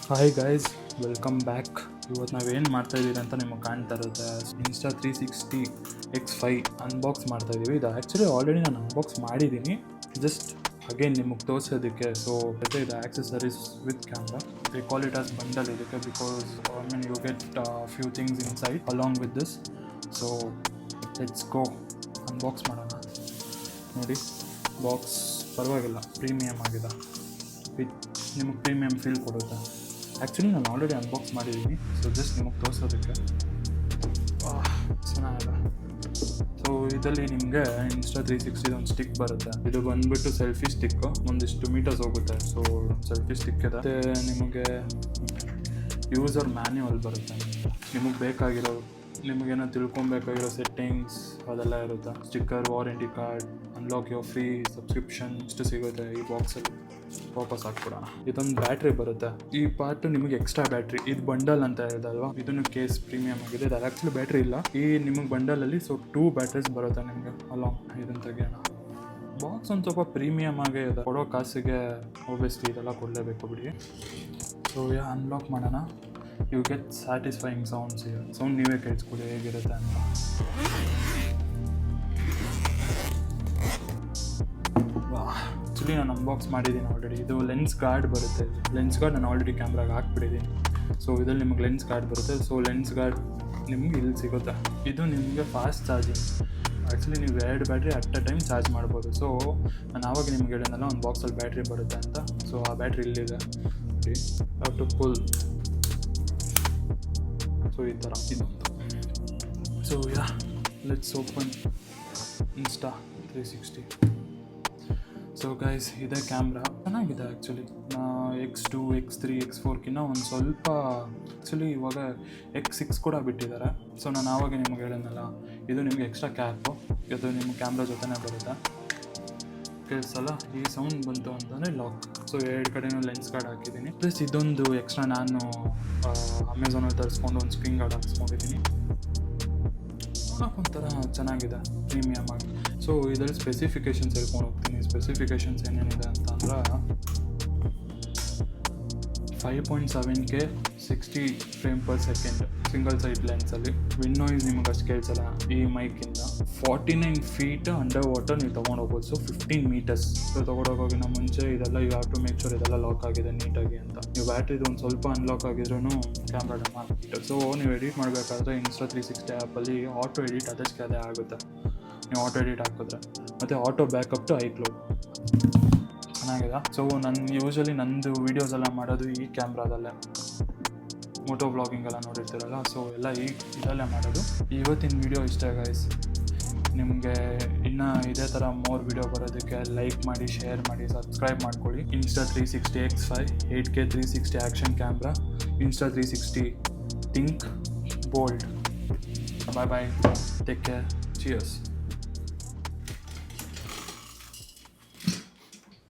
Hi guys, welcome back. ಇವತ್ತು ನಾವೇನು ಮಾಡ್ತಾಯಿದ್ದೀವಿ ಅಂತ ನಿಮಗೆ ಕಾಣ್ತಾ ಇರುತ್ತೆ. Insta360X5 ಅನ್ಬಾಕ್ಸ್ ಮಾಡ್ತಾಯಿದ್ದೀವಿ. ಇದು ಆ್ಯಕ್ಚುಲಿ ಆಲ್ರೆಡಿ ನಾನು ಅನ್ಬಾಕ್ಸ್ ಮಾಡಿದ್ದೀನಿ, ಜಸ್ಟ್ ಅಗೇನ್ ನಿಮಗೆ ತೋರಿಸೋದಕ್ಕೆ. ಸೊ ಜೊತೆ ಇದು accessories with camera. They call it as bundle ಇದಕ್ಕೆ, because you get few things inside along with this. So let's go, unbox ಮಾಡೋಣ. ನೋಡಿ, ಬಾಕ್ಸ್ ಪರವಾಗಿಲ್ಲ, ಪ್ರೀಮಿಯಮ್ ಆಗಿದೆ. ನಿಮಗೆ ಪ್ರೀಮಿಯಮ್ ಫೀಲ್ ಕೊಡುತ್ತೆ. ಆ್ಯಕ್ಚುಲಿ ನಾನು ಆಲ್ರೆಡಿ ಅನ್ಬಾಕ್ಸ್ ಮಾಡಿದ್ದೀನಿ, ಸೊ ಜಸ್ಟ್ ನಿಮಗೆ ತೋರಿಸೋದಕ್ಕೆ. ಚೆನ್ನಾಗಿದೆ. ಸೊ ಇದರಲ್ಲಿ ನಿಮಗೆ Insta360 ಒಂದು ಸ್ಟಿಕ್ ಬರುತ್ತೆ. ಇದು ಬಂದುಬಿಟ್ಟು ಸೆಲ್ಫಿ ಸ್ಟಿಕ್ಕು, ಒಂದಿಷ್ಟು ಮೀಟರ್ಸ್ ಹೋಗುತ್ತೆ. ಸೊ ಸೆಲ್ಫಿ ಸ್ಟಿಕ್ ಇದೆ. ಮತ್ತು ನಿಮಗೆ ಯೂಸರ್ ಮ್ಯಾನ್ಯುವಲ್ ಬರುತ್ತೆ. ನಿಮಗೆ ಬೇಕಾಗಿರೋ, ನಿಮಗೇನೋ ತಿಳ್ಕೊಬೇಕಾಗಿರೋ ಸೆಟ್ಟಿಂಗ್ಸ್ ಅದೆಲ್ಲ ಇರುತ್ತೆ. Sticker, warranty card, unlock your free subscription ಇಷ್ಟು ಸಿಗುತ್ತೆ ಈ ಬಾಕ್ಸಲ್ಲಿ. ವಾಪಸ್ ಹಾಕ್ಬಿಡೋಣ. ಇದೊಂದು ಬ್ಯಾಟ್ರಿ ಬರುತ್ತೆ. ಈ ಪಾರ್ಟು ನಿಮಗೆ ಎಕ್ಸ್ಟ್ರಾ ಬ್ಯಾಟ್ರಿ. ಇದು ಬಂಡಲ್ ಅಂತ ಹೇಳಿದಲ್ವಾ, ಇದನ್ನು ಕೇಸ್ ಪ್ರೀಮಿಯಮ್ ಆಗಿದೆ. ಇದು ಆ್ಯಕ್ಚುಲಿ ಬ್ಯಾಟ್ರಿ ಇಲ್ಲ ಈ ನಿಮಗೆ ಬಂಡಲಲ್ಲಿ. ಸೊ 2 ಬ್ಯಾಟ್ರೀಸ್ ಬರುತ್ತೆ ನಿಮಗೆ ಅಲಾಂಗ್. ಇದನ್ನು ತೆಗೆಯೋಣ. ಬಾಕ್ಸ್ ಒಂದು ಸ್ವಲ್ಪ ಪ್ರೀಮಿಯಮ್ ಆಗೇ ಇದೆ. ಕೊಡೋ ಕಾಸಿಗೆ ಒಬ್ವಿಯಸ್ಲಿ ಇದೆಲ್ಲ ಕೊಡಲೇಬೇಕು ಬಿಡಿ. ಸೊ ಅನ್ಲಾಕ್ ಮಾಡೋಣ. You get satisfying sounds. Sound ನೀವೇ ಕೇಳಿಸ್ಕೊಳ್ಳಿ ಹೇಗಿರುತ್ತೆ ಅಂತ. ಆ್ಯಕ್ಚುಲಿ ನಾನು ಅನ್ಬಾಕ್ಸ್ ಮಾಡಿದ್ದೀನಿ ಆಲ್ರೆಡಿ. ಇದು ಲೆನ್ಸ್ ಗಾರ್ಡ್ ಬರುತ್ತೆ. ಲೆನ್ಸ್ ಗಾರ್ಡ್ ನಾನು ಆಲ್ರೆಡಿ ಕ್ಯಾಮ್ರಾಗೆ ಹಾಕ್ಬಿಟ್ಟಿದ್ದೀನಿ. ಸೊ ಇದರಲ್ಲಿ ನಿಮಗೆ ಲೆನ್ಸ್ ಗಾರ್ಡ್ ಬರುತ್ತೆ. ಸೊ ಲೆನ್ಸ್ ಗಾರ್ಡ್ ನಿಮಗೆ ಇಲ್ಲಿ ಸಿಗುತ್ತೆ. ಇದು ನಿಮಗೆ ಫಾಸ್ಟ್ ಚಾರ್ಜಿಂಗ್. ಆ್ಯಕ್ಚುಲಿ ನೀವು 2 battery at a time charge ಮಾಡ್ಬೋದು. ಸೊ ನಾನು ಆವಾಗ ನಿಮ್ಗೆ ಹೇಳಿದ್ನಲ್ಲ ಒಂದು ಬಾಕ್ಸಲ್ಲಿ ಬ್ಯಾಟ್ರಿ ಬರುತ್ತೆ ಅಂತ. ಸೊ ಆ ಬ್ಯಾಟ್ರಿ ಇಲ್ಲಿದೆ. Have to pull. ಸೊ ಈ ಥರ ಇದೊಂದು. So let's open Insta360. So guys, ಇದೇ ಕ್ಯಾಮ್ರಾ ಚೆನ್ನಾಗಿದೆ ಆ್ಯಕ್ಚುಲಿ. X2, X3, X4ಗಿನ್ನ ಒಂದು ಸ್ವಲ್ಪ ಆ್ಯಕ್ಚುಲಿ ಇವಾಗ X6 ಕೂಡ ಬಿಟ್ಟಿದ್ದಾರೆ. ಸೊ ನಾನು ಆವಾಗ ನಿಮಗೆ ಹೇಳಿದ್ನಲ್ಲ, ಇದು ನಿಮಗೆ ಎಕ್ಸ್ಟ್ರಾ ಕ್ಯಾಪು. ಇದು ನಿಮ್ಮ ಕ್ಯಾಮ್ರಾ ಜೊತೆನೇ ಬರುತ್ತೆ. ಕೇಳಿಸಲ್ಲ, ಈ ಸೌಂಡ್ ಬಂತು ಅಂತಂದರೆ ಲಾಕ್. ಸೊ 2 ಕಡೆಯೂ ಲೆನ್ಸ್ ಗಾರ್ಡ್ ಹಾಕಿದ್ದೀನಿ. ಪ್ಲಸ್ ಇದೊಂದು ಎಕ್ಸ್ಟ್ರಾ ನಾನು ಅಮೆಝಾನಲ್ಲಿ ತರಿಸ್ಕೊಂಡು ಒಂದು ಸ್ಕ್ರೀನ್ ಗಾರ್ಡ್ ಹಾಕ್ಸ್ಕೊಂಡಿದ್ದೀನಿ. ಒಂಥರ ಚೆನ್ನಾಗಿದೆ, ಪ್ರೀಮಿಯಮ್ ಆಗಿ. ಸೊ ಇದರಲ್ಲಿ ಸ್ಪೆಸಿಫಿಕೇಷನ್ಸ್ ಹೇಳ್ಕೊಂಡು ಹೋಗ್ತೀನಿ. ಸ್ಪೆಸಿಫಿಕೇಷನ್ಸ್ ಏನೇನಿದೆ ಅಂತ ಅಂದ್ರೆ 5.7K 60 frame per second single side ಲೆನ್ಸಲ್ಲಿ. ವಿಂಡ್ ನಾಯ್ಸ್ ನಿಮಗೆ ಅಷ್ಟು ಕೇಳಿಸಲ್ಲ ಈ ಮೈಕಿಂದ. 49 ಫೀಟ್ ಅಂಡರ್ ವಾಟರ್ ನೀವು ತೊಗೊಂಡೋಗ್ಬೋದು. So 15 metres. ಸೊ ತೊಗೊಂಡೋಗೋಗಿನ ಮುಂಚೆ ಇದೆಲ್ಲ you have to make sure ಇದೆಲ್ಲ ಲಾಕ್ ಆಗಿದೆ ನೀಟಾಗಿ ಅಂತ. ನೀವು ಬ್ಯಾಟ್ರಿದು ಒಂದು ಸ್ವಲ್ಪ ಅನ್ಲಾಕ್ ಆಗಿದ್ರೂ ಕ್ಯಾಮ್ರಾ ಡಮ್ ಆಗಿಬಿಟ್ಟು. ಸೊ ನೀವು ಎಡಿಟ್ ಮಾಡಬೇಕಾದ್ರೆ Insta360 ಆ್ಯಪಲ್ಲಿ ಆಟೋ ಎಡಿಟ್ ಅದಕ್ಕೆ ಅದೇ ಆಗುತ್ತೆ. ನೀವು ಆಟೋ ಎಡಿಟ್ ಹಾಕಿದ್ರೆ. ಮತ್ತು ಆಟೋ ಬ್ಯಾಕಪ್ ಟು ಐಕ್ಲೌಡ್ ಚೆನ್ನಾಗಿದೆ. ಸೊ ಯೂಶ್ವಲಿ ನಂದು ವೀಡಿಯೋಸ್ ಎಲ್ಲ ಮಾಡೋದು ಈ ಕ್ಯಾಮ್ರಾದಲ್ಲೇ. ಮೋಟೋ ವ್ಲಾಗಿಂಗ್ ಎಲ್ಲ ನೋಡಿರ್ತೀರಲ್ಲ, ಸೊ ಎಲ್ಲ ಇದಲ್ಲೇ ಮಾಡೋದು. ಇವತ್ತಿನ ವೀಡಿಯೋ ಇಷ್ಟ ಗೈಸ್. ನಿಮಗೆ ಇನ್ನೂ ಇದೇ ಥರ ಮೋರ್ ವೀಡಿಯೋ ಬರೋದಕ್ಕೆ ಲೈಕ್ ಮಾಡಿ, ಶೇರ್ ಮಾಡಿ, ಸಬ್ಸ್ಕ್ರೈಬ್ ಮಾಡ್ಕೊಳ್ಳಿ. Insta360X5 8K 360 action camera. Insta360 think bold. Bye bye, take care, cheers.